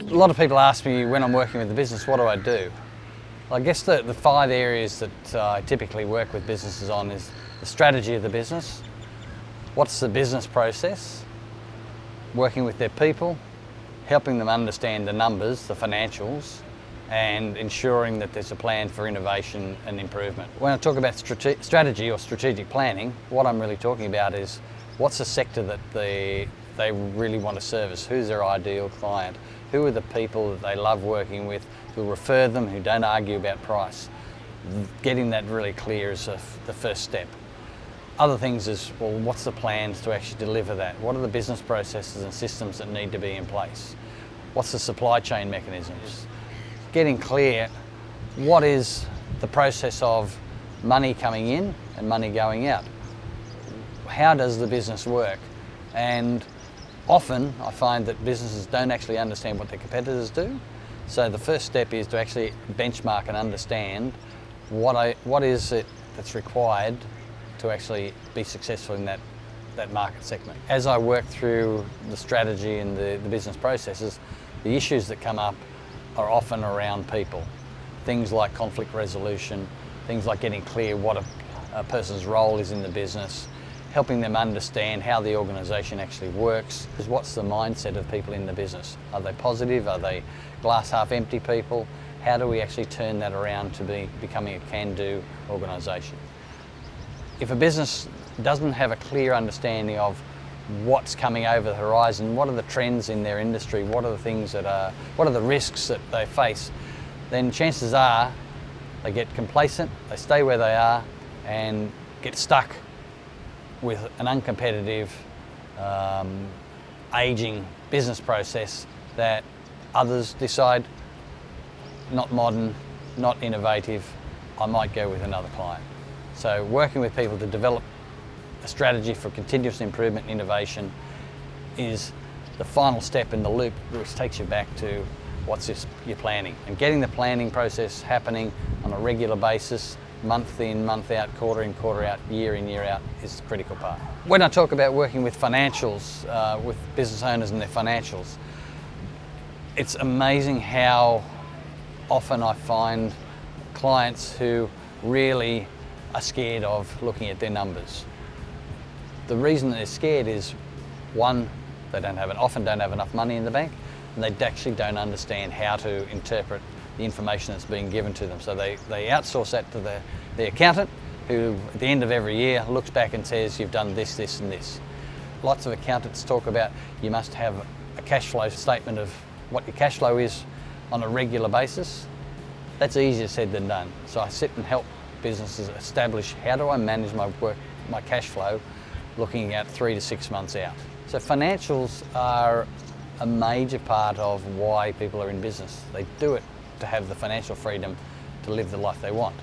A lot of people ask me when I'm working with the business, what do I do? Well, I guess the 5 areas that I typically work with businesses on is the strategy of the business, what's the business process, working with their people, helping them understand the numbers, the financials, and ensuring that there's a plan for innovation and improvement. When I talk about strategy or strategic planning, what I'm really talking about is what's the sector that they really want to service, who's their ideal client, who are the people that they love working with, who refer them, who don't argue about price. Getting that really clear is the first step. Other things is, well, what's the plans to actually deliver that? What are the business processes and systems that need to be in place? What's the supply chain mechanisms? Getting clear, what is the process of money coming in and money going out? How does the business work? And often I find that businesses don't actually understand what their competitors do. So the first step is to actually benchmark and understand what is it that's required to actually be successful in that market segment. As I work through the strategy and the business processes, the issues that come up are often around people. Things like conflict resolution, things like getting clear what a person's role is in the business, helping them understand how the organisation actually works. What's the mindset of people in the business? Are they positive? Are they glass half empty people? How do we actually turn that around to becoming a can-do organisation? If a business doesn't have a clear understanding of what's coming over the horizon, what are the trends in their industry, what are the risks that they face, then chances are they get complacent, they stay where they are and get stuck with an uncompetitive, ageing business process that others decide not modern, not innovative, I might go with another client. So working with people to develop a strategy for continuous improvement and innovation is the final step in the loop, which takes you back to what's your planning. And getting the planning process happening on a regular basis, month in, month out, quarter in, quarter out, year in, year out, is the critical part. When I talk about working with financials, with business owners and their financials, it's amazing how often I find clients who really are scared of looking at their numbers. The reason they're scared is, one, they often don't have enough money in the bank, and they actually don't understand how to interpret the information that's being given to them. So they outsource that to the accountant, who at the end of every year looks back and says, you've done this, this and this. Lots of accountants talk about you must have a cash flow statement of what your cash flow is on a regular basis. That's easier said than done. So I sit and help businesses establish, how do I manage my cash flow looking at 3 to 6 months out. So financials are a major part of why people are in business. They do it to have the financial freedom to live the life they want.